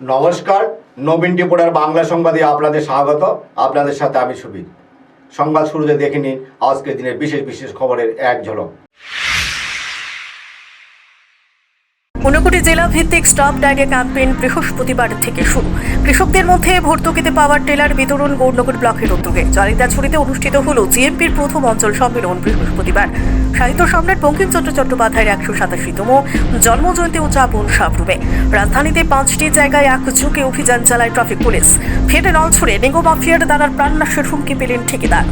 নমস্কার, নবীন রিপোর্টার বাংলা সংবাদে আপনাদের স্বাগত। আপনাদের সাথে আমি সুবীর। সংবাদ শুরুতে দেখে নিন আজকের দিনের বিশেষ বিশেষ খবরের এক ঝলক। ঊনকোটি জেলা ভিত্তিক স্টপ ডায়রিয়া ক্যাম্পেইন বৃহস্পতিবার থেকে শুরু। কৃষকদের মধ্যে ভর্তুকিতে পাওয়ার টেলার বিতরণ গৌরনগর ব্লকের উদ্যোগে চারিদাছড়িতে অনুষ্ঠিত হল জিএমপির প্রথম অঞ্চল সম্মেলন বৃহস্পতিবার। সাহিত্য সম্রাট বঙ্কিমচন্দ্র চট্টোপাধ্যায়ের 187তম জন্মজয়ন্তী উদযাপন সাবরুমে। রাজধানীতে 5টি জায়গায় একযোগে অভিযান চালায় ট্রাফিক পুলিশ। ফের নলছড়ে নেগো মাফিয়ার দ্বারা প্রাণনাশের হুমকি পেলেন ঠিকাদার।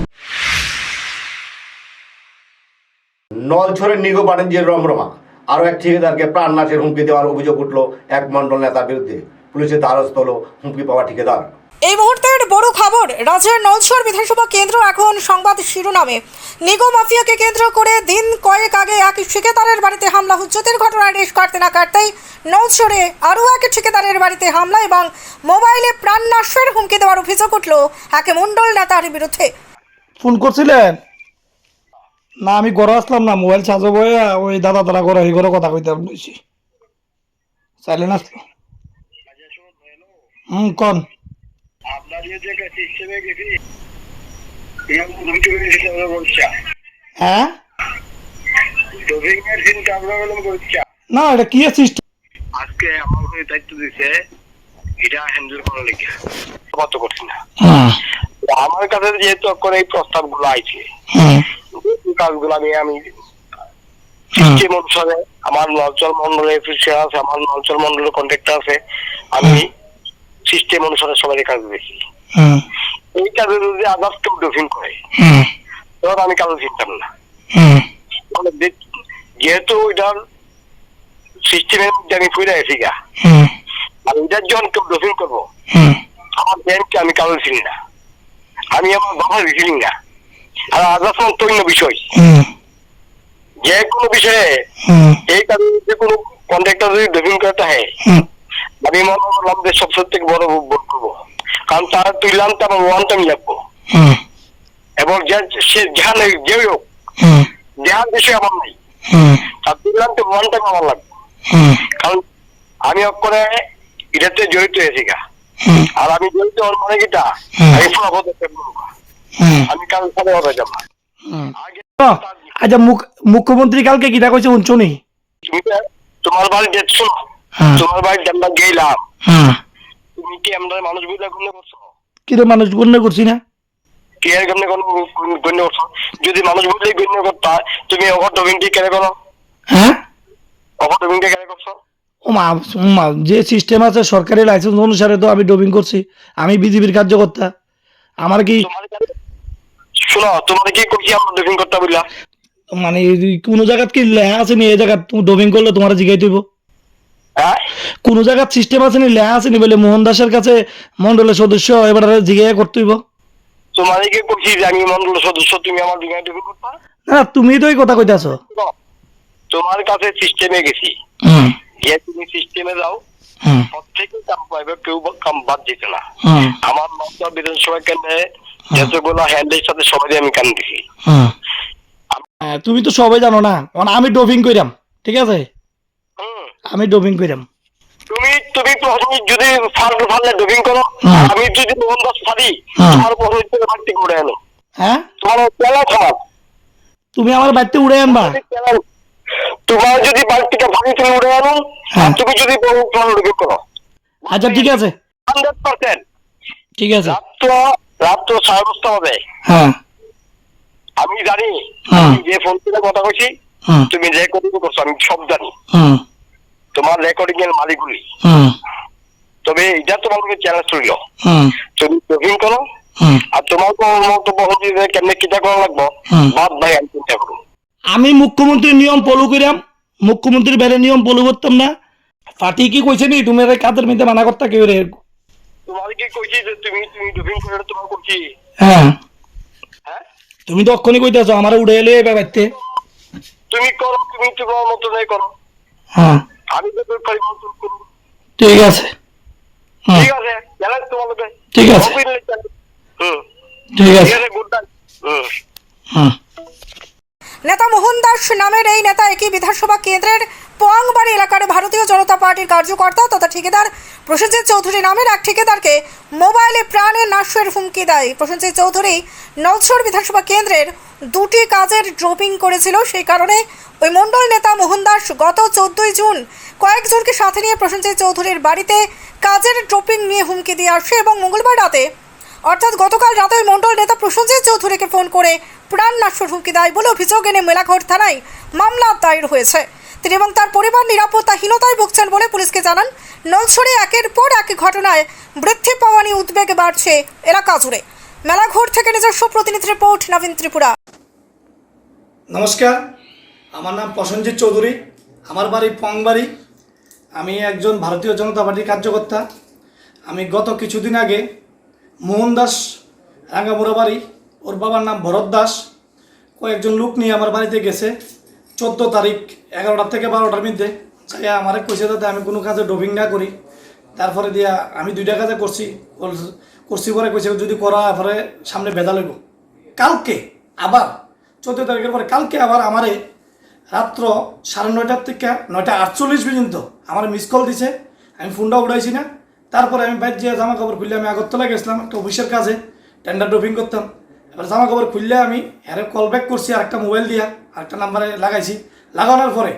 নলছড়ের নিগো বাণিজ্যের রমরমা। আরও এক ঠিকাদারকে প্রাণনাশের হুমকি দেওয়ার অভিযোগ উঠল এক মণ্ডল নেতার বিরুদ্ধে। পুলিশের দ্বারস্থ হল হুমকি পাওয়া ঠিকাদার। এই মুহূর্তের বড় খবর, রাজ্যের নলছড় বিধানসভা কেন্দ্র এখন সংবাদ শিরোনামে। নিগো মাফিয়াকে কেন্দ্র করে দিন কয়েক আগে এক ঠিকাদারের বাড়িতে হামলা হুজ্জতের ঘটনায় রেশ কাটতে না কাটতেই নলছড়ে আরও এক ঠিকাদারের বাড়িতে হামলা এবং মোবাইলে প্রাণনাশের হুমকি দেওয়ার অভিযোগ উঠল এক মণ্ডল নেতার বিরুদ্ধে। ফোন করছিলেন না? আমি ঘরে আসলাম না, মোবাইল চার্জ বয়ে ওই দাদা ঘরে এই ঘরে কথা কইতে বলছি। চাইলেন আসলো। কোন হ্যাঁ না, এটা কি সিস্টেম? আজকে আমার হয়ে দায়িত্ব দিছে এটা হ্যান্ডেল করার লেগে কত করছি না। আমার কাছে যেহেতু করে এই প্রস্তাব গুলো আইছে, কাজগুলো আমি সিস্টেম অনুসারে আমার নলচল মন্ডলের অফিসার আছে, আমার নলচল মন্ডলের কন্ট্রাক্টর আছে, আমি সিস্টেম অনুসারে সবাই কাজ দেখি। এই কাজে যদি আদার্স কেউ ডোফিং করে তখন আমি কাজে চিনতাম না। যেহেতু ওইটার সিস্টেমের মধ্যে আমি ফিরে আছি গা, আর ওইটার যখন কেউ ডোফিং করবো আমার ব্যাংককে আমি কাজে চিনি না, আমি আমার বাবার চিনি না। আর আদার্স তৈন্য বিষয় যে কোনো বিষয়ে এই কাজে যে কোনো কন্ট্রাক্টর যদি ডোফিং করতে হয়, আমি মনে করলাম যে সবসময় থেকে বড় ভোট করবো, কারণ তারা তুইলাম তো আমার ওয়ান টাইম লাগবো এবং সে যাহা নেই যে হোক যাহার বিষয় আমার নেই, তার তুইলাম তো ওয়ান টাইম আমার লাগবে, কারণ আমি করে এটাতে জড়িত হয়েছি গা। আর আমি জড়িত মানে কিটা আমি কাল সাথে হবে যাবো। আচ্ছা, মুখ্যমন্ত্রী কালকে কিটা কইছে শুনি? তোমার বাড়ি দেখছো, তোমার বাড়ি আমরা গেলাম, তুমি কি আমরা মানুষ বুঝলে গণ্য করছো? কিরে মানুষ গণ্য করছি না? কি আর গণ্য করছো? যদি মানুষ বুঝলেই গণ্য করতা তুমি ওভার ডোবিংটি কেন করো? হ্যাঁ, ওভার ডোবিংটি কেন করছো? ওমা যে সিস্টেম আছে সরকারি লাইসেন্স অনুসারে তো আমি ডোবিং করছি। আমি বিজেপির কার্যকর্তা। আমার কি শোনো, তোমার কি কইছি আমরা ডোবিং করতে বললা? মানে কোন জায়গাত কি লেখা আছে নি এই জায়গা তুমি ডোবিং করলে তোমার জিগাই দিব? হ্যাঁ, কোন জায়গাত সিস্টেম আছে নি, লেখা আছে নি বলে মোহন দাসের কাছে মন্ডলের সদস্য এবার জিগাই করতে হইব? তোমার কি কইছি যে আমি মন্ডলের সদস্য, তুমি আমার ডিঙায় ডোবিং করবা না? তুমি তো এই কথা কইতাছো। তোমার কাছে সিস্টেমে গেছি, গিয়ে তুমি সিস্টেমে যাও, প্রত্যেকে কাম পাইবে, কেউ কাম বাদ দিতে না। আমার নলছড় বিধানসভা কেন্দ্রে যতগুলো হ্যান্ডের সাথে সবাই আমি কান দিছি। তুমি তো সবাই জানো না, আমি ডোপিং কইরাম, ঠিক আছে? আমি ডোপিং কইরাম। তুমি যদি ফাললে ডোপিং করো, আমি যদি মোহন দাস ফাদি তোমার বাড়িতে উড়ে আনো। হ্যাঁ, তোমার পেলা খারাপ, তুমি আমার বাড়িতে উড়ে আনবা? তোমার যদি বাড়ি থেকে ফাদি তুমি উড়ে আনো, তুমি যদি ডোপিং করো। আচ্ছা ঠিক আছে, 100% ঠিক আছে। রাত্র 5:30 হবে। হ্যাঁ, আমি জানি যে ফোন করে কথা কইছি, তুমি রেকর্ডিং করছো, আমি সব জানি। তোমার রেকর্ডিং এর মালিকগুলি, তবে এটা তোমাকে চ্যালেঞ্জ করিল, তুমি ডোপিং করো। আর তোমার মন্তব্য হচ্ছে যে কেমনে কিটা করা লাগবো, বাদ ভাই আমি চিন্তা করবো। আমি মুখ্যমন্ত্রীর নিয়ম ফলো করিয়াম, মুখ্যমন্ত্রীর বাইরে নিয়ম ফলো করতাম না। পার্টি কি কইছে নি তুমি কাদের মধ্যে মানা করতে কেউ রে? তোমার কি কইছি যে তুমি ডোপিং করে তোমার কইছি? হ্যাঁ, হ্যাঁ, তুমি তো অক্ষণই কইতাছো আমার উড়ে এলে বাড়িতে। তুমি করো, তুমি তোমার মতো নাই করো। হ্যাঁ, আমি তো তোর পরিবর্তন করবো। ঠিক আছে, ঠিক আছে, চ্যালেঞ্জ তোমাকে। ঠিক আছে, ঠিক আছে, গুড নাইট। নেতা মোহন দাস নামের এই নেতা একই বিধানসভা কেন্দ্রের পোয়াংবাড়ি এলাকার ভারতীয় জনতা পার্টির কার্যকর্তা তথা ঠিকাদার প্রসেনজিৎ চৌধুরী নামের এক ঠিকাদারকে মোবাইলে প্রাণে নাশের হুমকি দেয়। প্রসেনজিৎ চৌধুরী নলছড় বিধানসভা কেন্দ্রের 2টি কাজের ড্রপিং করেছিল। সেই কারণে ওই মণ্ডল নেতা মোহন দাস গত 14ই জুন কয়েকজনকে সাথে নিয়ে প্রসেনজিৎ চৌধুরীর বাড়িতে কাজের ড্রপিং নিয়ে হুমকি দিয়ে আসে এবং মঙ্গলবার রাতে অর্থাৎ গতকাল রাতে ওই মণ্ডল নেতা প্রসেনজিৎ চৌধুরীকে ফোন করে প্রাণ নাশের হুমকি দেয় বলে অভিযোগ এনে মেলাঘর থানায় মামলা দায়ের হয়েছে। তিনি এবং তার পরিবার নিরাপত্তাহীনতায় ভুগছেন বলে পুলিশকে জানান। নলছড়ে একের পর এক ঘটনায় বৃদ্ধি পাওয়া নিয়ে উদ্বেগ বাড়ছে এলাকা জুড়ে। মেলাঘর থেকে নিজস্ব প্রতিনিধি রিপোর্ট, নবীন ত্রিপুরা। নমস্কার, আমার নাম প্রসেনজিৎ চৌধুরী, আমার বাড়ি পোয়াংবাড়ি। আমি একজন ভারতীয় জনতা পার্টির কার্যকর্তা। আমি গত কিছুদিন আগে মোহন দাস রাঙ্গামুড়া বাড়ি, ওর বাবার নাম ভরত দাস, কয়েকজন লোক নিয়ে আমার বাড়িতে গেছে 14 তারিখ 11টা থেকে 12টার মধ্যে। যাই আমারে কইছে যাতে আমি কোনো কাজে ড্রপিং না করি। তারপরে দিয়া আমি 2টা কাজে করছি পরে কইছে যদি করা পরে সামনে বেদা লইব। কালকে আবার 14 তারিখের পরে কালকে আবার আমারে রাত্র 9:30 থেকে 9:48 পর্যন্ত আমার মিস কল দিছে। আমি ফোনটা উঠাইছি না। তারপরে আমি বাইরে যেয়ে জামা কাপড় খুললে আমি আগরতলা গেছিলাম একটা অফিসের কাজে, টেন্ডার ড্রপিং করতাম। এবার জামা কাপড় খুললে আমি এরে কল ব্যাক করছি আরেকটা মোবাইল দিয়া, আরেকটা নাম্বারে লাগাইছি। লাগানোর পরে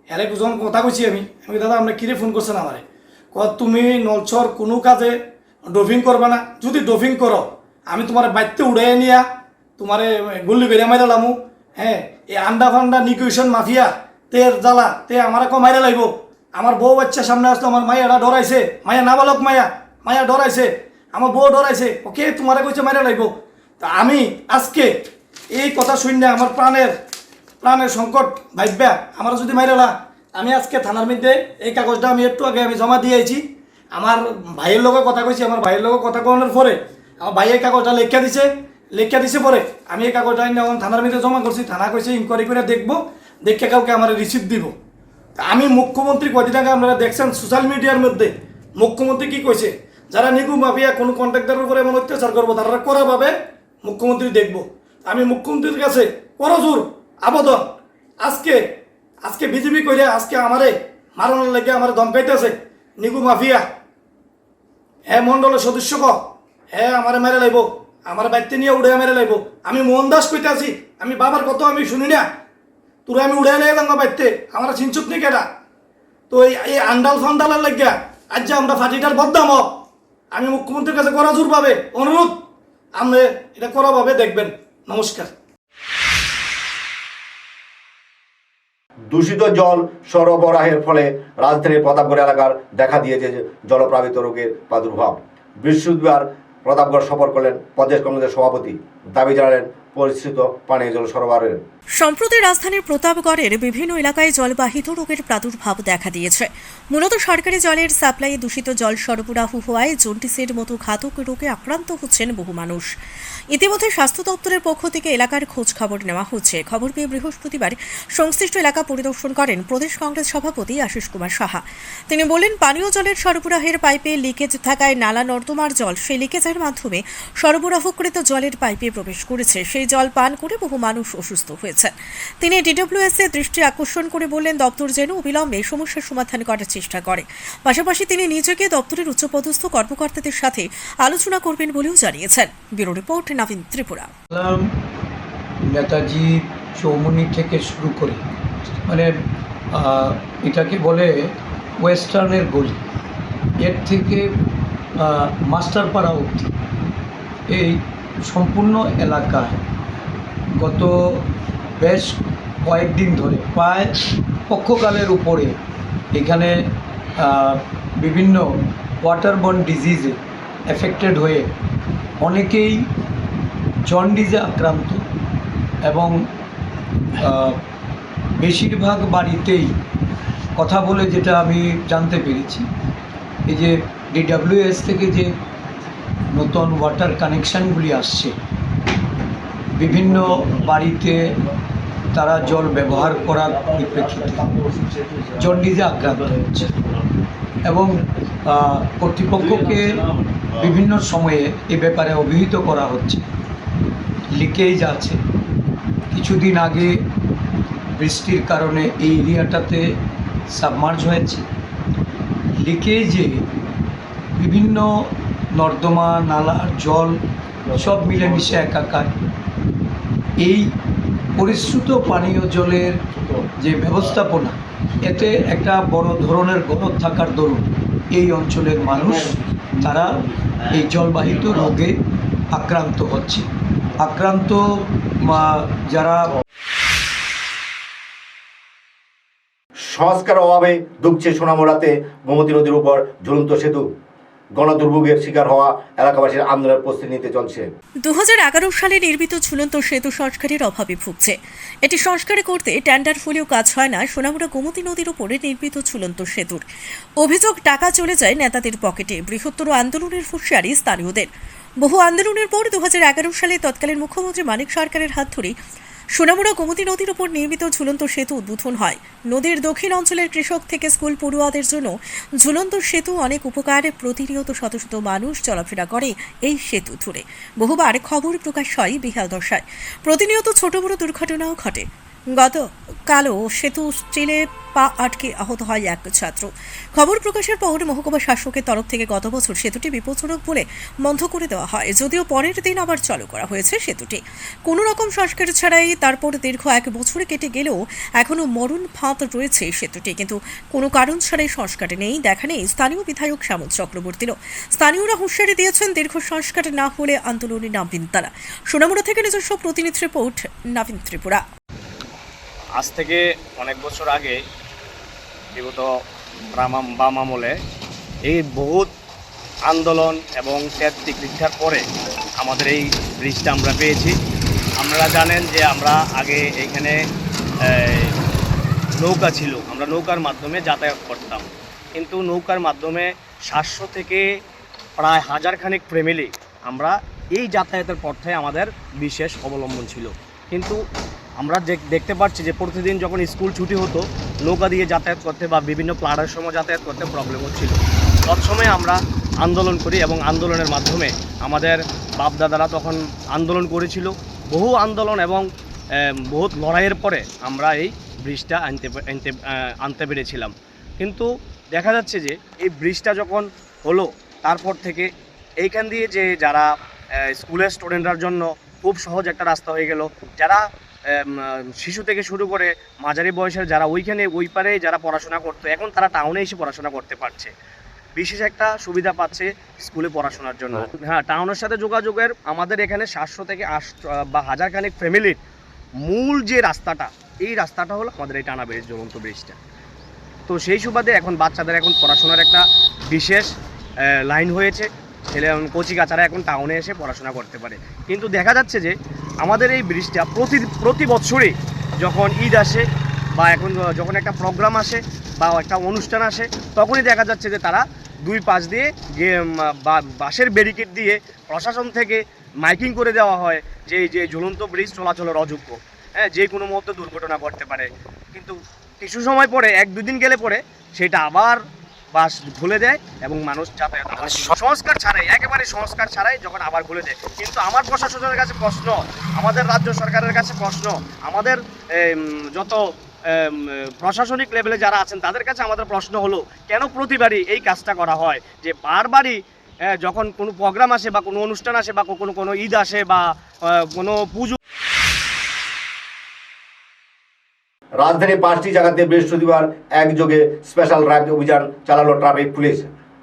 এরে যখন কথা কইছি আমি দাদা আপনি কিরে ফোন করছেন আমারে, তুমি নলছর কোনো কাজে ড্রপিং করবে না, যদি ড্রপিং করো আমি তোমার বাইতে উড়াই নিয়া তোমারে গুল্লি বেরিয়ে মাইরা লামু। হ্যাঁ, এই আন্ডা ফান্ডা নিগোসিয়েশন মাফিয়া তের জ্বালা তে আমার কম মাইরা লাগব। আমার বউ বাচ্চা সামনে আসতো, আমার মাইয়াটা ডরাইছে, মাইয়া নাবালক মাইয়া ডরাইছে, আমার বউ ডরাইছে, ওকে তোমারে কইছে মাইরা লাগব। তা আমি আজকে এই কথা শুনে আমার প্রাণের সংকট ভাববা আমার যদি মাইরালা, আমি আজকে থানার মধ্যে এই কাগজটা আমি একটু আগে আমি জমা দিয়েছি। আমার ভাইয়ের লোকের কথা কইছি, আমার ভাইয়ের লোকের কথা কওয়ানোর পরে আমার ভাই এই কাগজটা লেখা দিছে পরে আমি এই কাগজটা এখন থানার মধ্যে জমা করছি। থানা কইছে ইনকোয়ারি করে দেখবো, দেখে কাউকে আমার রিসিপ্ট দিব। আমি মুখ্যমন্ত্রী কদিন আগে আপনারা দেখছেন সোশ্যাল মিডিয়ার মধ্যে মুখ্যমন্ত্রী কি কইছে, যারা নিগু মাফিয়া কোনো কন্ট্রাক্টরের উপরে এমন অত্যাচার করবো তারা করাভাবে মুখ্যমন্ত্রী দেখবো। আমি মুখ্যমন্ত্রীর কাছে করজোর আবেদন, আজকে বিজেপি কইরে আজকে আমারে মারানোর লাগে আমার ধমকাইতেছে নিগু মাফিয়া, হ্যাঁ মন্ডলের সদস্য হ্যাঁ আমারে মেরে লাইব, আমার বাড়িতে নিয়ে উড়ে মেরে লাইব। আমি মোহন দাস কইতে আছি, আমি বাবার কথা আমি শুনি না, তোরা আমি উড়ে লাই দাঙ্গা বাড়িতে আমার চিনচুপ নি কেটা। তো এই আন্ডাল ফান্ডালের লাগিয়া আজ যে আমরা ফাটিটার বদনাম হোক, আমি মুখ্যমন্ত্রীর কাছে করা জোর পাবে অনুরোধ, আপনি এটা করা ভাবে দেখবেন। নমস্কার। দূষিত জল সরবরাহের ফলে রাজধানীর প্রতাপগড় এলাকার দেখা দিয়েছে জলপ্লাবিত রোগের প্রাদুর্ভাব। বৃহস্পতিবার প্রতাপগড় সফর করলেন প্রদেশ কংগ্রেসের সভাপতি, দাবি জানালেন পরিশ্রুত পানীয় জল সরবরাহের। সম্প্রতি রাজধানীর প্রতাপগড়ের বিভিন্ন এলাকায় জলবাহিত রোগের প্রাদুর্ভাব দেখা দিয়েছে। মূলত সরকারি জলের সাপ্লাইয়ে দূষিত জল সরবরাহ হওয়ায় জন্ডিসের মতো ঘাতক রোগে আক্রান্ত হচ্ছেন বহু মানুষ। ইতিমধ্যে স্বাস্থ্য দপ্তরের পক্ষ থেকে এলাকার খোঁজ খবর নেওয়া হচ্ছে। খবর পেয়ে বৃহস্পতিবার সংশ্লিষ্ট এলাকা পরিদর্শন করেন প্রদেশ কংগ্রেস সভাপতি আশিস কুমার সাহা। তিনি বলেন, পানীয় জলের সরবরাহের পাইপে লিকেজ থাকায় নালা নর্দমার জল সেই লিকেজের মাধ্যমে সরবরাহকৃত জলের পাইপে প্রবেশ করেছে। সেই জল পান করে বহু মানুষ অসুস্থ হয়েছে। তিনি ডিডব্লিউএস এর দৃষ্টি আকর্ষণ করে বললেন, দপ্তর যেন অবিলম্বে সমস্যার সমাধান করার চেষ্টা করে। পাশাপাশি তিনি নিজেকে দপ্তরের উচ্চপদস্থ কর্মকর্তাদের সাথে আলোচনা করবেন বলেও জানিয়েছেন। ব্যুরো রিপোর্ট, নবীন ত্রিপুরা। নেতাজি চৌমুনি থেকে শুরু করে মানে এটাকে বলে ওয়েস্টার্নের গলি, এর থেকে মাস্টারপাড়া অবধি এই সম্পূর্ণ এলাকায় গত বেশ কয়েকদিন ধরে প্রায় পক্ষকালের উপরে এখানে বিভিন্ন ওয়াটারবর্ন ডিজিজে এফেক্টেড হয়ে অনেকেই জন্ডিসে আক্রান্ত এবং বেশিরভাগ বাড়িতেই কথা বলে যেটা আমি জানতে পেরেছি, এই যে ডিডব্লিউএস থেকে যে নতুন ওয়াটার কানেকশানগুলি আসছে বিভিন্ন বাড়িতে তারা জল ব্যবহার করার পরিপ্রেক্ষিতে জন্ডিসে আক্রান্ত হচ্ছে এবং কর্তৃপক্ষকে বিভিন্ন সময়ে এ ব্যাপারে অভিহিত করা হচ্ছে। লিকেজ আছে, কিছুদিন আগে বৃষ্টির কারণে এই এরিয়াটাতে সাবমার্জ হয়েছে। লিকেজে বিভিন্ন নর্দমা নালার জল সব মিলেমিশে একাকার। এই পরিশ্রুত পানীয় জলের যে ব্যবস্থাপনা, এতে একটা বড় ধরনের গলদ থাকার দরুন এই অঞ্চলের মানুষ তারা এই জলবাহিত রোগে আক্রান্ত হচ্ছে। যারা সংস্কার অভাবে ডুবছে সোনামুড়াতে গোমতী নদীর উপর ঝুলন্ত সেতু। গণদুর্ভোগের শিকার হওয়া এলাকাবাসীর আন্দোলনের প্রস্তুতি নিতে চলছে। 2011 সালে নির্মিত ঝুলন্ত সেতু সংস্কারের অভাবে ভুগছে। এটি সংস্কার করতে টেন্ডার ফুলেও কাজ হয় না সোনামুড়া গোমতী নদীর উপরে নির্মিত ঝুলন্ত সেতুর। অভিযোগ টাকা চলে যায় নেতাদের পকেটে। বৃহত্তর আন্দোলনের হুঁশিয়ারি স্থানীয়দের। বহু আন্দোলনের পর 2011 সালে তৎকালীন মুখ্যমন্ত্রী মানিক সরকারের হাত ধরে সোনামুড়া গোমতী নদীর উপর নির্মিত ঝুলন্ত সেতু উদ্বোধন হয়। নদীর দক্ষিণ অঞ্চলের কৃষক থেকে স্কুল পড়ুয়াদের জন্য ঝুলন্ত সেতু অনেক উপকার। প্রতিনিয়ত শত শত মানুষ চলাফেরা করে এই সেতু ধরে। বহুবার খবর প্রকাশ হয় বিহাল দশায়। প্রতিনিয়ত ছোট বড় দুর্ঘটনাও ঘটে। গতকালও সেতু স্টিলে পা আটকে আহত হয় এক ছাত্র। খবর প্রকাশের পর মহকুমা শাসকের তরফ থেকে গত বছর সেতুটি বিপজ্জনক বলে বন্ধ করে দেওয়া হয়, যদিও পরের দিন আবার চালু করা হয়েছে সেতুটি কোনো রকম সংস্কার ছাড়াই। তারপর দীর্ঘ 1 বছর কেটে গেলেও এখনও মরণ ফাঁদ রয়েছে সেতুটি, কিন্তু কোনো কারণ ছাড়াই সংস্কার নেই, দেখা নেই স্থানীয় বিধায়ক শ্যামল চক্রবর্তীরও। স্থানীয়রা হুঁশিয়ারি দিয়েছেন দীর্ঘ সংস্কার না হলে আন্দোলনে নামবেন তারা। সোনামুড়া থেকে নিজস্ব প্রতিনিধি রিপোর্ট, নবীন ত্রিপুরা। আজ থেকে অনেক বছর আগে বিগত বাম আমলে এই বহুত আন্দোলন এবং ত্যাগ তিতিক্ষার পরে আমাদের এই ব্রিজটা আমরা পেয়েছি। আপনারা জানেন যে আমরা আগে এইখানে নৌকা ছিল, আমরা নৌকার মাধ্যমে যাতায়াত করতাম, কিন্তু নৌকার মাধ্যমে 700 থেকে প্রায় 1000 খানেক ফ্যামিলি আমরা এই যাতায়াতের পথে আমাদের বিশেষ অবলম্বন ছিল। কিন্তু আমরা দেখতে পাচ্ছি যে প্রতিদিন যখন স্কুল ছুটি হতো নৌকা দিয়ে যাতায়াত করতে বা বিভিন্ন প্লাডের সময় যাতায়াত করতে প্রবলেম হচ্ছিল। তৎসময়ে আমরা আন্দোলন করি এবং আন্দোলনের মাধ্যমে আমাদের বাপদাদারা তখন আন্দোলন করেছিল। বহু আন্দোলন এবং বহুত লড়াইয়ের পরে আমরা এই ব্রিজটা আনতে পেরেছিলাম। কিন্তু দেখা যাচ্ছে যে এই ব্রিজটা যখন হলো তারপর থেকে এইখান দিয়ে যে যারা স্কুলের স্টুডেন্টরার জন্য খুব সহজ একটা রাস্তা হয়ে গেল, যারা শিশু থেকে শুরু করে মাঝারি বয়সের যারা ওইখানে ওই পারে যারা পড়াশোনা করতো এখন তারা টাউনে এসে পড়াশোনা করতে পারছে। বিশেষ একটা সুবিধা পাচ্ছে স্কুলে পড়াশোনার জন্য। হ্যাঁ, টাউনের সাথে যোগাযোগের আমাদের এখানে 700 থেকে 1000 খানেক ফ্যামিলির মূল যে রাস্তাটা, এই রাস্তাটা হলো আমাদের এই টানা ব্রিজ, ঝুলন্ত ব্রিজটা। তো সেই সুবাদে এখন বাচ্চাদের এখন পড়াশোনার একটা বিশেষ লাইন হয়েছে। ছেলে কচি কাচারা এখন টাউনে এসে পড়াশোনা করতে পারে। কিন্তু দেখা যাচ্ছে যে আমাদের এই ব্রিজটা প্রতি বছরই যখন ঈদ আসে বা এখন যখন একটা প্রোগ্রাম আসে বা একটা অনুষ্ঠান আসে তখনই দেখা যাচ্ছে যে তারা 2 পাশ দিয়ে বাঁশের ব্যারিকেড দিয়ে প্রশাসন থেকে মাইকিং করে দেওয়া হয় যে এই যে ঝুলন্ত ব্রিজ চলাচলের অযোগ্য, হ্যাঁ, যে কোনো মুহূর্তে দুর্ঘটনা ঘটতে পারে। কিন্তু কিছু সময় পরে 1-2 দিন গেলে পরে সেটা আবার বাস খুলে দেয় এবং মানুষ যাতায়াত সংস্কার ছাড়াই, একেবারে সংস্কার ছাড়াই যখন আবার খুলে দেয়। কিন্তু আমার প্রশাসনের কাছে প্রশ্ন, আমাদের রাজ্য সরকারের কাছে প্রশ্ন, আমাদের যত প্রশাসনিক লেভেলে যারা আছেন তাদের কাছে আমাদের প্রশ্ন হলো কেন প্রতিবারই এই কাজটা করা হয়, যে বারবারই যখন কোনো প্রোগ্রাম আসে বা কোনো অনুষ্ঠান আসে বা কোনো ঈদ আসে বা কোনো পুজো। রাজধানীর 5টি জায়গাতে বৃহস্পতিবার একযোগে স্পেশাল ড্রাইভ অভিযান চালালো ট্রাফিক পুলিশ।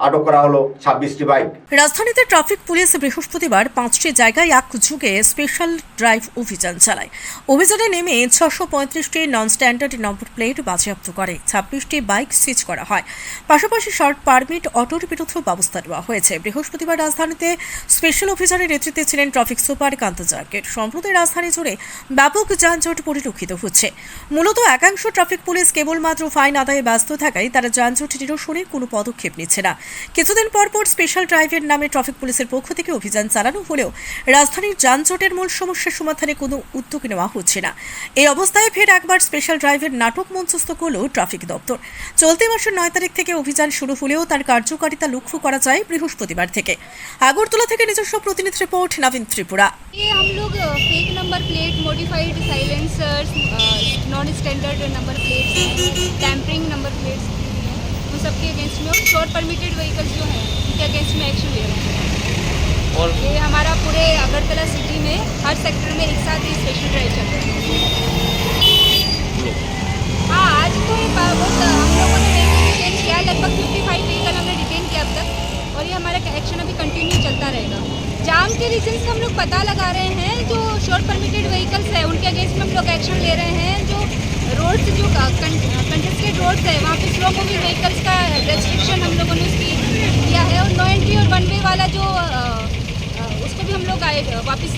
আটক করা হলো 26টি বাইক। রাজধানীতে ট্রাফিক পুলিশ বৃহস্পতিবার 5টি জায়গায় একযোগে স্পেশাল ড্রাইভ অভিযান চালায়। অভিযানে নেমে 635টি নন স্ট্যান্ডার্ড নম্বর প্লেট বাজেয়াপ্ত করে, 26টি বাইক সিজ করা হয়। পাশাপাশি শর্ট পারমিট অটোর বিরুদ্ধে ব্যবস্থা নেওয়া হয়েছে। বৃহস্পতিবার রাজধানীতে স্পেশাল অভিযানের নেতৃত্বে ছিলেন ট্রাফিক সুপার কান্ত জার্কেট। সম্প্রতি রাজধানী জুড়ে ব্যাপক যানজট পরিলক্ষিত হচ্ছে। মূলত একাংশ ট্রাফিক পুলিশ কেবলমাত্র ফাইন আদায়ে ব্যস্ত থাকায় তারা যানজট নিরসনে কোনো পদক্ষেপ নিচ্ছে না। কিছুদিন পর স্পেশাল ড্রাইভের নামে ট্রাফিক পুলিশের পক্ষ থেকে অভিযান চালানো হলেও রাজধানীর যানজটের মূল সমস্যা সমাধানে কোনো উদ্যোগ নেওয়া হচ্ছে না। এই অবস্থায় ফের একবার স্পেশাল ড্রাইভের নাটক মঞ্চস্থ করল ট্রাফিক দপ্তর। চলতি মাসের 9 তারিখ থেকে অভিযান শুরু হলেও তার কার্যকারিতা লক্ষ্য করা যায় বৃহস্পতিবার থেকে। আগরতলা থেকে নিজস্ব প্রতিনিধি রিपोर्ट नवीन त्रिपुरा। ये हम लोग fake number plate, modified silencers, non standard number plates, tampering number plates उन सबके अगेंस्ट में और शॉर्ट परमिटेड व्हीकल्स जो हैं उनके अगेंस्ट में एक्शन ले रहे हैं। और ये हमारा पूरे अगरतला सिटी में हर सेक्टर में एक साथ ही स्पेशल ड्राइव चल रहा है। हाँ, आज तो बहुत हम लोगों ने व्हीकल डिटेन किया, लगभग 55 व्हीकल हमने डिटेन किया अब तक, और ये हमारा एक्शन अभी कंटिन्यू चलता रहेगा। जाम के रीजंस हम लोग पता लगा रहे हैं, जो शॉर्ट परमिटेड व्हीकल्स है उनके अगेंस्ट में हम लोग एक्शन ले रहे हैं। जो रोड्स, जो कंटेस्टेड रोड्स है वहाँ पे स्लो मूविंग व्हीकल्स का रेस्ट्रिक्शन हम लोगों ने उसकी किया है, और नो एंट्री और वन वे वाला जो उसको भी हम लोग आए वापस।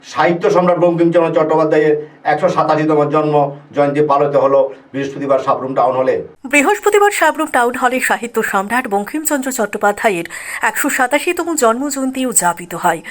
সাহিত্য সম্রাট বঙ্কিমচন্দ্র চট্টোপাধ্যায়ের 187তম জন্ম জয়ন্তী পালিত হলো বৃহস্পতিবার সাবরুম টাউন হলে। বৃহস্পতিবার সাবরুম টাউন হলে সাহিত্য সম্রাট বঙ্কিমচন্দ্র চট্টোপাধ্যায়ের 187তম জন্মজয়ন্তী উদযাপিত হয়।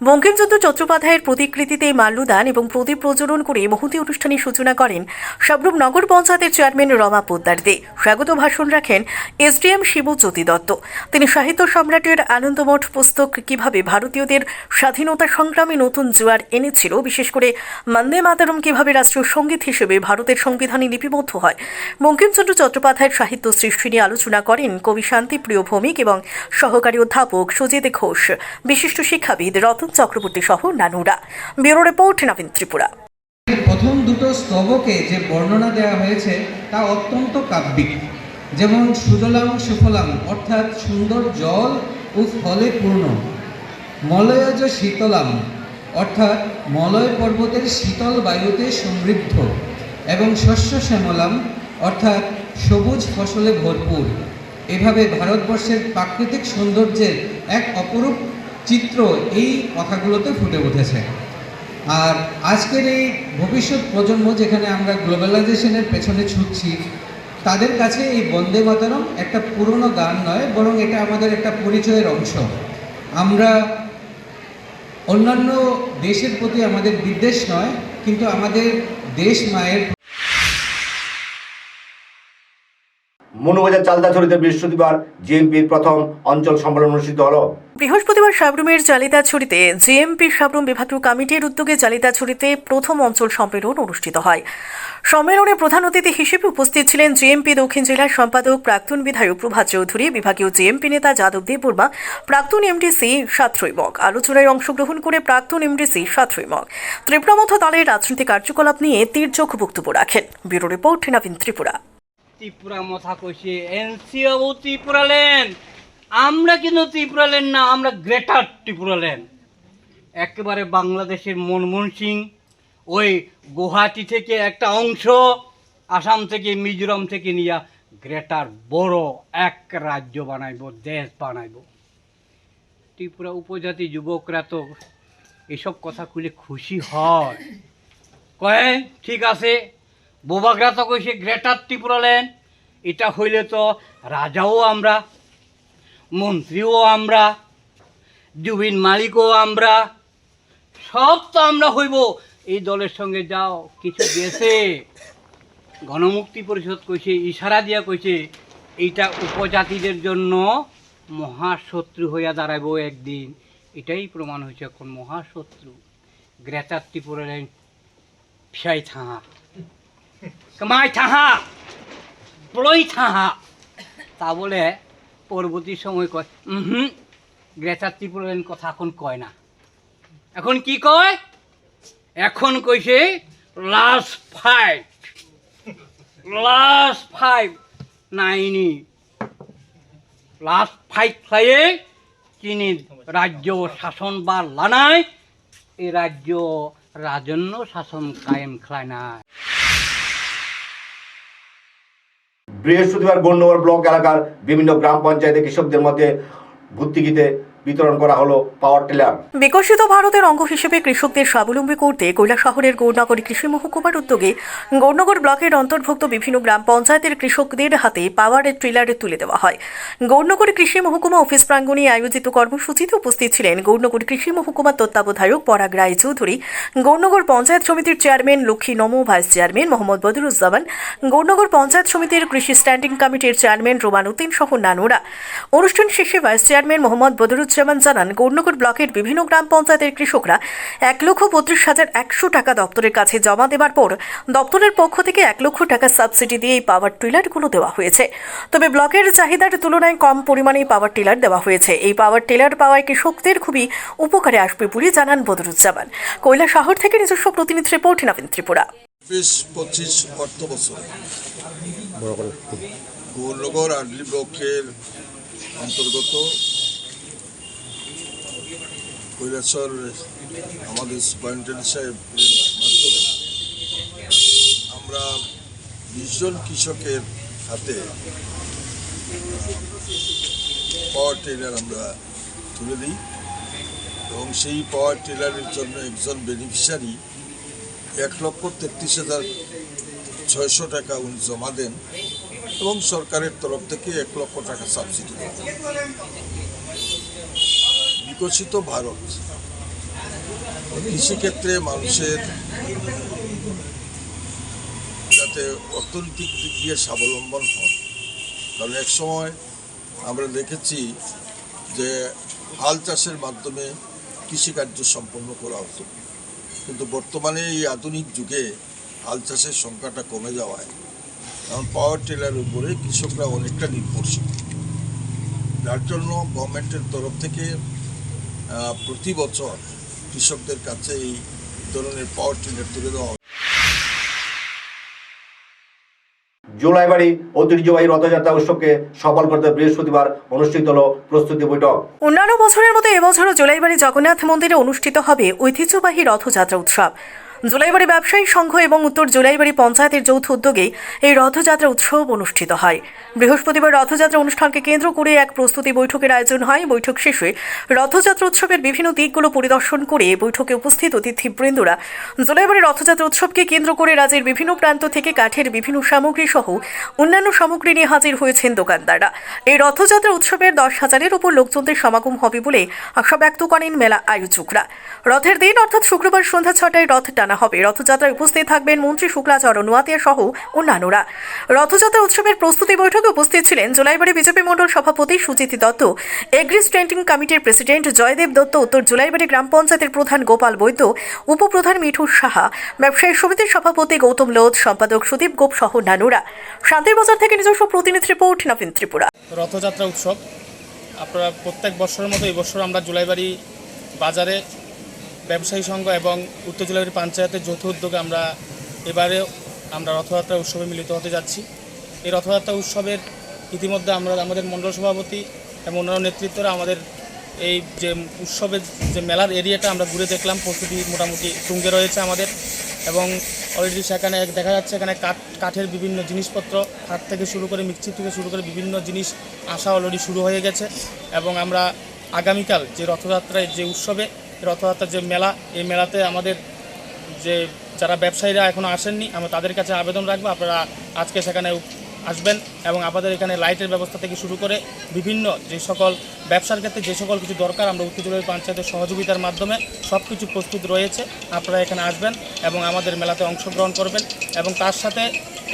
বঙ্কিমচন্দ্র চট্টোপাধ্যায়ের প্রতিকৃতিতে মাল্যদান এবং প্রদীপ প্রজ্বলন করে মহতী অনুষ্ঠানের সূচনা করেন সাবরুম নগর পঞ্চায়েতের চেয়ারম্যান রমা পোদ্দার দে। স্বাগত ভাষণ রাখেন এসডিএম শিবজ্যোতি দত্ত। তিনি সাহিত্য সম্রাটের আনন্দমঠ পুস্তক কিভাবে ভারতীয়দের স্বাধীনতা সংগ্রামে নতুন জোয়ার এনেছিল, বিশেষ করে বন্দে মাতরম কিভাবে রাষ্ট্রীয় সঙ্গীত হিসেবে ভারতের সংবিধানে লিপিবদ্ধ হয়, বঙ্কিমচন্দ্র চট্টোপাধ্যায়ের সাহিত্য সৃষ্টি নিয়ে আলোচনা করেন কবি শান্তিপ্রিয় ভৌমিক এবং সহকারী অধ্যাপক সুজিত ঘোষ, বিশিষ্ট শিক্ষাবিদ রতন চক্রবর্তী সহ নানুরা। ব্যুরো রিপোর্ট নবীন ত্রিপুরা। প্রথম দুটো স্তবকে যে বর্ণনা দেওয়া হয়েছে তা অত্যন্ত কাব্যিক, যেমন সুজলাং সুফলাং অর্থাৎ সুন্দর জল ও ফলে পূর্ণ, মলয়জ শীতলাং অর্থাৎ মলয় পর্বতের শীতল বায়ুতে সমৃদ্ধ, এবং শস্য শ্যামলাং অর্থাৎ সবুজ ফসলে ভরপুর। এভাবে ভারতবর্ষের প্রাকৃতিক সৌন্দর্যের এক অপরূপ চিত্র এই কথাগুলোতে ফুটে উঠেছে। আর আজকের এই ভবিষ্যৎ প্রজন্ম, যেখানে আমরা গ্লোবালাইজেশনের পেছনে ছুটছি, তাদের কাছে এই বন্দে মাতরম একটা পুরনো গান নয়, বরং এটা আমাদের একটা পরিচয়ের অংশ। আমরা অন্যান্য দেশের প্রতি আমাদের বিদ্বেষ নয়, কিন্তু আমাদের দেশ মায়ের। মনুবাজার চালদাছড়িতে বৃহস্পতিবার জিএমপির প্রথম অঞ্চল সম্মেলন অনুষ্ঠিত হলো। বৃহস্পতিবার সাবরুমের জালিদাছড়িতে জিএমপি সাবরুম বিভাগীয় কমিটির উদ্যোগে জালিদাছড়িতে প্রথম অঞ্চল সম্মেলন অনুষ্ঠিত হয়। সম্মেলনে প্রধান অতিথি হিসেবে উপস্থিত ছিলেন জিএমপি দক্ষিণ জেলার সম্পাদক প্রাক্তন বিধায়ক প্রভাত চৌধুরী, বিভাগীয় জিএমপি নেতা যাদব দেববর্মা, প্রাক্তন এমডিসি সাত্রৈমক। আলোচনায় অংশগ্রহণ করে প্রাক্তন এমডিসি সাত্রৈমক ত্রিপুরামথ দলের রাজনৈতিক কার্যকলাপ নিয়ে তীর্যক বক্তব্য রাখেন। ব্যুরো রিপোর্ট নবীন ত্রিপুরা। ত্রিপুরা মথা কইছে এনসিও ত্রিপুরাল্যান্ড, আমরা কিন্তু ত্রিপুরাল্যান্ড না, আমরা গ্রেটার ত্রিপুরাল্যান্ড। একেবারে বাংলাদেশের মনমোহন সিং ওই গুয়াহাটি থেকে একটা অংশ, আসাম থেকে মিজোরাম থেকে নিয়ে গ্রেটার বড় এক রাজ্য বানাইব, দেশ বানাইব। ত্রিপুরা উপজাতি যুবকরা তো এসব কথা খুলে খুশি হয়, কয় ঠিক আছে। বোবাগরা তো কইছে গ্রেটার ত্রিপুরাল্যান্ড, এটা হইলে তো রাজাও আমরা, মন্ত্রীও আমরা, জুবিন মালিকও আমরা, সব তো আমরা হইব। এই দলের সঙ্গে যাও কিছু গেছে। গণমুক্তি পরিষদ কইছে, ইশারা দিয়া কইছে এইটা উপজাতিদের জন্য মহাশত্রু হইয়া দাঁড়াইব একদিন। এটাই প্রমাণ হয়েছে এখন মহাশত্রু। গ্রেটার ত্রিপুরাল্যান্ড ফিয়াই থাহা, কামাই থাহা, পড়ই থাহা। তা বলে পরবর্তী সময় কয় গ্রেটার ত্রিপুরাল্যান্ড কথা এখন কয় না। এখন কি কয়? এখন কইছে লাস্ট ফাইট নাইনি, লাস্ট ফাইট খাইয়ে চিনি রাজ্য শাসন বা লানায়, এই রাজ্য রাজন্য শাসন কায়েম খায় না। বৃহস্পতিবার গৌরনগর ব্লক এলাকার বিভিন্ন গ্রাম পঞ্চায়েতে কৃষকদের মধ্যে ভর্তুকিতে বিতরণ করা হলো পাওয়ার টিলার। বিকশিত ভারতের অঙ্গ হিসেবে কৃষকদের স্বাবলম্বী করতে কৈলাসহরের গৌরনগর কৃষি মহকুমার উদ্যোগে গৌরনগর ব্লকের অন্তর্ভুক্ত বিভিন্ন গ্রাম পঞ্চায়েতের কৃষকদের হাতে পাওয়ার টিলার তুলে দেওয়া হয়। গৌরনগর কৃষি মহকুমা অফিস প্রাঙ্গণে আয়োজিত কর্মসূচিতে উপস্থিত ছিলেন গৌরনগর কৃষি মহকুমার তত্ত্বাবধায়ক পরাগ রায় চৌধুরী, গৌরনগর পঞ্চায়েত সমিতির চেয়ারম্যান লক্ষ্মী নমো, ভাইস চেয়ারম্যান মোহাম্মদ বদরুজ্জামান, গৌরনগর পঞ্চায়েত সমিতির কৃষি স্ট্যান্ডিং কমিটির চেয়ারম্যান রোমান উদ্দিন সহ নানুরা। অনুষ্ঠান শেষে ভাইস চেয়ারম্যান মোহাম্মদ বদরুজ্জামান জানান, গৌরনগর ব্লকের বিভিন্ন গ্রাম পঞ্চায়েতের কৃষকরা 1,32,100 টাকা দপ্তরের কাছে জমা দেওয়ার পর দপ্তরের পক্ষ থেকে 1 লক্ষ টাকা সাবসিডি দিয়ে এই পাওয়ার টিলারগুলো দেওয়া হয়েছে। তবে ব্লকের চাহিদার তুলনায় কম পরিমাণে পাওয়ার টিলার দেওয়া হয়েছে। এই পাওয়ার টিলার পাওয়ায় কৃষকদের খুবই উপকারে আসবে বলে জানান বদরুজ্জামান। কৈলাসহর থেকে নিজস্ব প্রতিনিধি রিপোর্ট, নবীন ত্রিপুরা। 20-25 অর্থ বছর গৌরনগর আডলি ব্লকের অন্তর্গত কৈলাসহর আমাদের সুপারিনটেন্ডেন্ট সাহেবের মাধ্যমে আমরা 20 জন কৃষকের হাতে পাওয়ার টিলার আমরা তুলে দিই এবং সেই পাওয়ার টিলারের জন্য একজন বেনিফিশিয়ারি 1,33,600 টাকা উনি জমা দেন এবং সরকারের তরফ থেকে 1 লক্ষ টাকা সাবসিডি দেন। বিকশিত ভারত কৃষিক্ষেত্রে মানুষের যাতে অর্থনৈতিক দিক দিয়ে স্বাবলম্বন হন, কারণ এক সময় আমরা দেখেছি যে হাল চাষের মাধ্যমে কৃষিকার্য সম্পন্ন করা হতো, কিন্তু বর্তমানে এই আধুনিক যুগে হাল চাষের সংখ্যাটা কমে যাওয়ায় কারণ পাওয়ার টিলারের উপরে কৃষকরা অনেকটা নির্ভরশীল। যার জন্য গভর্নমেন্টের তরফ থেকে প্রতি বছর কৃষকদের কাছে এই ধরনের পাওয়ার টিলার তুলে দেওয়া হয়। জুলাইবাড়ি ঐতিহ্যবাহী রথযাত্রা উৎসবকে সফল করতে বৃহস্পতিবার অনুষ্ঠিত হল প্রস্তুতি বৈঠক। অন্যান্য বছরের মতো এবছরও জুলাইবাড়ি জগন্নাথ মন্দিরে অনুষ্ঠিত হবে ঐতিহ্যবাহী রথযাত্রা উৎসব। জুলাইবাড়ি ব্যবসায়ী সংঘ এবং উত্তর জুলাইবাড়ি পঞ্চায়েতের যৌথ উদ্যোগে এই রথযাত্রা উৎসব অনুষ্ঠিত হয়। বৃহস্পতিবার রথযাত্রা অনুষ্ঠানকে কেন্দ্র করে এক প্রস্তুতি বৈঠকের আয়োজন হয়। বৈঠক শেষে রথযাত্রা উৎসবের বিভিন্ন দিকগুলো পরিদর্শন করে বৈঠকে উপস্থিত অতিথিবৃন্দরা জুলাইবাড়ি রথযাত্রা উৎসবকে কেন্দ্র করে রাজ্যের বিভিন্ন প্রান্ত থেকে কাঠের বিভিন্ন সামগ্রী সহ অন্যান্য সামগ্রী নিয়ে হাজির হয়েছেন দোকানদাররা। এই রথযাত্রা উৎসবের 10,000-এর উপর লোকজনদের সমাগম হবে বলে আশা ব্যক্ত করেন মেলা আয়োজকরা। রথের দিন অর্থাৎ শুক্রবার সন্ধ্যা 6টায় রথ টানা হবে। রথযাত্রায় উপস্থিত থাকবেন মন্ত্রী শুক্লাচরণ নোয়াতিয়া সহ অন্যান্যরা। রথযাত্রা উৎসবের প্রস্তুতি বৈঠকে উপস্থিত ছিলেন জুলাইবাড়ি বিজেপি মণ্ডল সভাপতি সুজিত দত্ত, এগ্রি স্ট্যান্ডিং কমিটির প্রেসিডেন্ট জয়দেব দত্ত, উত্তর জুলাইবাড়ি গ্রাম পঞ্চায়েতের প্রধান গোপাল বৈদ্য, উপপ্রধান মিঠু সাহা, ব্যবসায়ী সমিতির সভাপতি গৌতম লোধ, সম্পাদক সুদীপ গোপ সহ অন্যান্যরা। শান্তিরবাজার থেকে নিজস্ব প্রতিনিধি রিপোর্ট, নবীন ত্রিপুরা। রথযাত্রা উৎসব আপনারা প্রত্যেক বছরের মতো এই বছর আমরা জুলাইবাড়ি বাজারে ব্যবসায়ী সংঘ এবং উত্তর জুলাইবাড়ি পঞ্চায়েতের যৌথ উদ্যোগে এবারে আমরা রথযাত্রা উৎসবে মিলিত হতে যাচ্ছি। এই রথযাত্রা উৎসবের ইতিমধ্যে আমরা আমাদের মণ্ডল সভাপতি এবং অন্যান্য নেতৃত্বরা আমাদের এই যে উৎসবের যে মেলার এরিয়াটা আমরা ঘুরে দেখলাম, প্রস্তুতি মোটামুটি তুঙ্গে রয়েছে আমাদের এবং অলরেডি সেখানে দেখা যাচ্ছে এখানে কাঠের বিভিন্ন জিনিসপত্র, কাঠ থেকে শুরু করে মিক্সি থেকে শুরু করে বিভিন্ন জিনিস আসা অলরেডি শুরু হয়ে গেছে এবং আমরা আগামীকাল যে রথযাত্রায় যে উৎসবে রথযাত্রার যে মেলা, এই মেলাতে আমাদের যে যারা ব্যবসায়ীরা এখনও আসেননি আমরা তাদের কাছে আবেদন রাখবো আপনারা আজকে সেখানে আসবেন এবং আপনাদের এখানে লাইটের ব্যবস্থা থেকে শুরু করে বিভিন্ন যে সকল ব্যবসার ক্ষেত্রে যে সকল কিছু দরকার আমরা উত্তর জুলাইবাড়ি পঞ্চায়েতের সহযোগিতার মাধ্যমে সব কিছু প্রস্তুত রয়েছে। আপনারা এখানে আসবেন এবং আমাদের মেলাতে অংশগ্রহণ করবেন এবং তার সাথে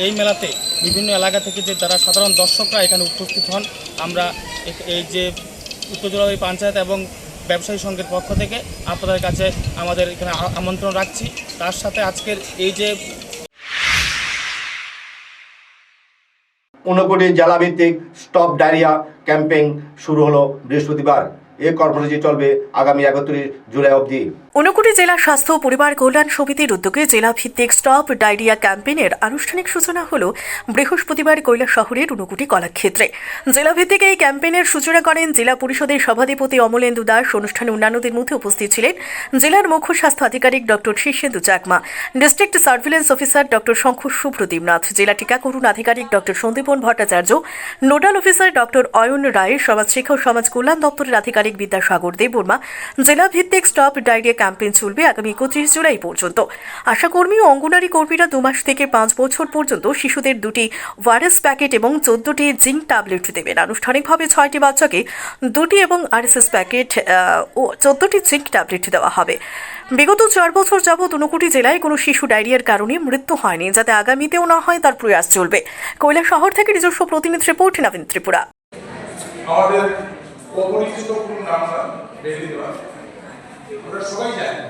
এই মেলাতে বিভিন্ন এলাকা থেকে যে যারা সাধারণ দর্শকরা এখানে উপস্থিত হন, আমরা এই যে উত্তর জুলাইবাড়ি পঞ্চায়েত এবং ব্যবসায়ী সংঘের পক্ষ থেকে আপনাদের কাছে আমাদের এখানে আমন্ত্রণ রাখছি। তার সাথে আজকের এই যে 59 জেলাভিত্তিক স্টপ ডায়রিয়া ক্যাম্পেইন শুরু হলো বৃহস্পতিবার। এই কর্মসূচি চলবে আগামী 31 জুলাই অবধি। ঊনকোটি জেলা স্বাস্থ্য ও পরিবার কল্যাণ সমিতির উদ্যোগে জেলা ভিত্তিক স্টপ ডায়রিয়া ক্যাম্পেইনের আনুষ্ঠানিক সূচনা হল বৃহস্পতিবার কৈলাসহরের ঊনকোটি কলাক্ষেত্রে। জেলা ভিত্তিক এই ক্যাম্পেইনের সূচনা করেন জেলা পরিষদের সভাধিপতি অমলেন্দু দাস। অনুষ্ঠানে অন্যান্যদের মধ্যে উপস্থিত ছিলেন জেলার মুখ্য স্বাস্থ্য আধিকারিক doctor Shirshendu Chakma, district surveillance officer doctor Shankar Subradipnath, জেলা টিকাকরণ আধিকারিক doctor Sandipan Bhattacharya, nodal officer doctor Ayan Roy, সমাজ শিক্ষা ও সমাজ কল্যাণ দপ্তরের আধিকারিক বিদ্যাসাগর দেববর্মা। জেলা ভিত্তিক স্টপ ডায়রিয়া ক্যাম্পেইন চলবে আগামী 31 জুলাই পর্যন্ত। আশাকর্মী ও অঙ্গনারী কর্মীরা 2 মাস থেকে 5 বছর পর্যন্ত শিশুদের 2টি ওয়ারেস প্যাকেট এবং 14টি জিঙ্ক ট্যাবলেট দেবেন। আনুষ্ঠানিকভাবে 6টি বাচ্চাকে 2টি এবং আরএসএস প্যাকেট ও 14টি জিঙ্ক ট্যাবলেট দেওয়া হবে। বিগত 4 বছর যাবৎ ঊনকোটি জেলায় কোনো শিশু ডায়রিয়ার কারণে মৃত্যু হয়নি, যাতে আগামীতেও না হয় তার প্রয়াস চলবে। কৈলাসহর থেকে নিজস্ব প্রতিনিধি রিপোর্ট, নবীন ত্রিপুরা। আমাদের অপরিচিত কোনো নাম বেরিয়ে দেওয়া, আমরা সবাই জানি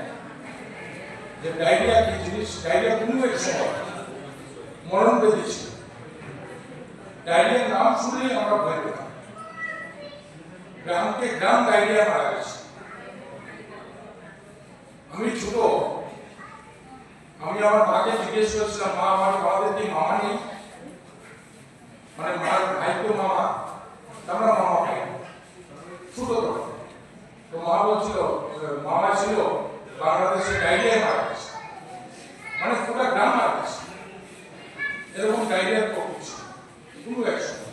যে ডায়রিয়া কি জিনিস। ডায়রিয়া কোনো এক সময় মরণ বেঁধেছে। ডায়রিয়ার নাম শুনলেই আমরা ভয় পেতাম। গ্রামকে গ্রাম ডায়রিয়া মারা গেছে। আমি ছোট, আমি আমার মাকে জিজ্ঞেস করেছিলাম, মা আমাদের কি মামা নেই? মানে মার ভাই তো মামা, আমরা মামা ভাই ছোট তো মা বলছিল মামা ছিল বাংলাদেশে ডায়রিয়া মারা গেছে, মানে পুরো গ্রাম মারা গেছে। এরকম ডায়রিয়ার প্রকোপ ছিল কোনো এক সময়।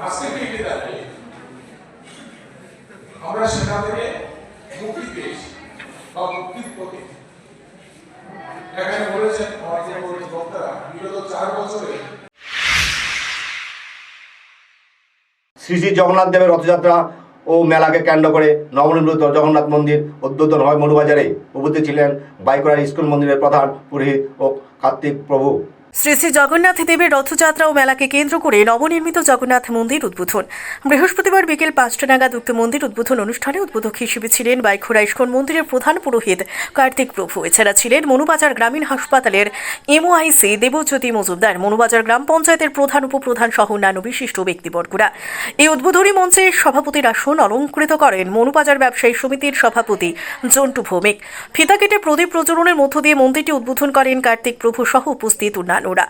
আজকে পেটে দাঁড়িয়ে আমরা সেটা থেকে মুক্তি পেয়েছি বা মুক্তির পথে। এখানে বলেছেন আমাদের বক্তারা বিগত 4 বছরে শ্রী শ্রী জগন্নাথ দেবের রথযাত্রা ও মেলাকে কেন্দ্র করে নবনির্মিত জগন্নাথ মন্দির উদ্বোধন হয় মনুবাজারে। উপস্থিত ছিলেন বাইকোড়ার স্কুল মন্দিরের প্রধান পুরোহিত ও কার্তিক প্রভু। শ্রী শ্রী জগন্নাথ দেবের রথযাত্রা ও মেলাকে কেন্দ্র করে নবনির্মিত জগন্নাথ মন্দির উদ্বোধন। বৃহস্পতিবার বিকেল 5টা নাগাদ উক্ত মন্দির উদ্বোধন অনুষ্ঠানে উদ্বোধক হিসেবে ছিলেন বাইখোড়া ইস্কন মন্দিরের প্রধান পুরোহিত কার্তিক প্রভু। এছাড়া ছিলেন মনুবাজার গ্রামীণ হাসপাতালের এমওআইসি দেবজ্যোতি মজুমদার, মনুবাজার গ্রাম পঞ্চায়েতের প্রধান উপপ্রধান সহ অন্যান্য বিশিষ্ট ব্যক্তিবর্গরা। এই উদ্বোধনী মঞ্চে সভাপতির আসন অলঙ্কৃত করেন মনুবাজার ব্যবসায়ী সমিতির সভাপতি জন্টু ভৌমিক। ফিতা কেটে প্রদীপ প্রজ্বলনের মধ্য দিয়ে মন্দিরটি উদ্বোধন করেন কার্তিক প্রভু সহ উপস্থিত ওরা।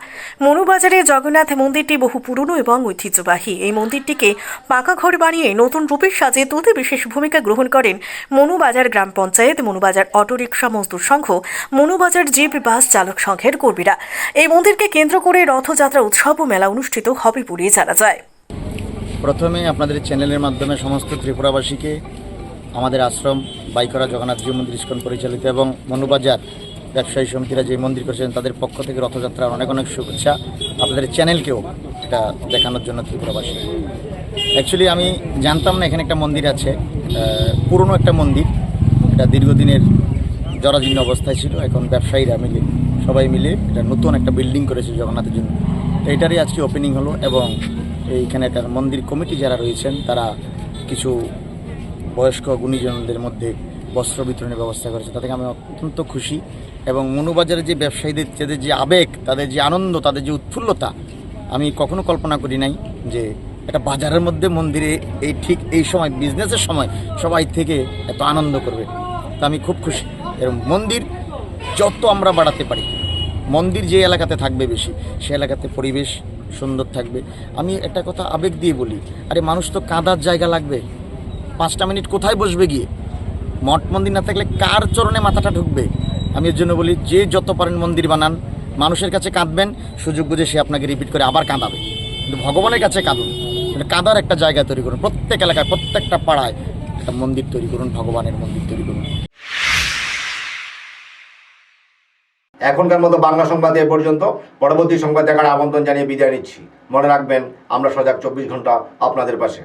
মনুবাজারে জগন্নাথ মন্দিরটি বহু পুরনো এবং ঐতিহ্যবাহী। এই মন্দিরটিকে পাকা ঘর বানিয়ে নতুন রূপে সাজিয়ে তুলতে বিশেষ ভূমিকা গ্রহণ করেন মনুবাজার গ্রাম পঞ্চায়েত, মনুবাজার অটোরিকশা মজদুর সংঘ, মনুবাজার জিপ বাস চালক সংঘের কর্মীরা। এই মন্দিরকে কেন্দ্র করে রথযাত্রা উৎসব ও মেলা অনুষ্ঠিত হবে বলে জানা যায়। প্রথমে আপনাদের চ্যানেলের মাধ্যমে সমস্ত ত্রিপুরাবাসীকে আমাদের আশ্রম বাইকোড়া জগন্নাথ জিউ মন্দির ইস্কন পরিচালিত এবং মনুবাজার ব্যবসায়ী সমিতিরা যে মন্দির করেছেন তাদের পক্ষ থেকে রথযাত্রার অনেক অনেক শুভেচ্ছা। আপনাদের চ্যানেলকেও এটা দেখানোর জন্য ত্রিপুরাবাসী। অ্যাকচুয়ালি আমি জানতাম না এখানে একটা মন্দির আছে, পুরনো একটা মন্দির। এটা দীর্ঘদিনের জরাজীর্ণ অবস্থায় ছিল। এখন ব্যবসায়ীরা মিলে সবাই মিলে এটা নতুন একটা বিল্ডিং করেছে জগন্নাথের জন্য। তো এটারই আজকে ওপেনিং হলো এবং এইখানে একটা মন্দির কমিটি যারা রয়েছেন তারা কিছু বয়স্ক গুণীজনদের মধ্যে বস্ত্র বিতরণের ব্যবস্থা করেছে। তাতে আমি অত্যন্ত খুশি এবং মনুবাজারের যে ব্যবসায়ীদের যাদের যে আবেগ, তাদের যে আনন্দ, তাদের যে উৎফুল্লতা, আমি কখনো কল্পনা করি নাই যে একটা বাজারের মধ্যে মন্দিরে এই ঠিক এই সময় বিজনেসের সময় সবাই থেকে এত আনন্দ করবে। তা আমি খুব খুশি। এবং মন্দির যত আমরা বাড়াতে পারি, মন্দির যে এলাকাতে থাকবে বেশি, সে এলাকাতে পরিবেশ সুন্দর থাকবে। আমি একটা কথা আবেগ দিয়ে বলি, আরে মানুষ তো কাঁদার জায়গা লাগবে। 5টা মিনিট কোথায় বসবে গিয়ে? মঠ মন্দির না থাকলে কার চরণে মাথাটা ঢুকবে? আমি এর জন্য বলি, যে যত পারেন মন্দির বানান, মানুষের কাছে কাঁদবেন, সুযোগ বুঝে সে আপনাকে রিপিট করে আবার কাঁদাবে। কিন্তু ভগবানের কাছে কাঁদুন, কাঁদার একটা জায়গা তৈরি করুন। প্রত্যেক এলাকায়, প্রত্যেকটা পাড়ায় একটা মন্দির তৈরি করুন, ভগবানের মন্দির তৈরি করুন। এখনকার মতো বাংলা সংবাদ এ পর্যন্ত। পরবর্তী সংবাদ দেখার আমন্ত্রণ জানিয়ে বিদায় নিচ্ছি। মনে রাখবেন, আমরা সজাগ 24 ঘন্টা আপনাদের পাশে।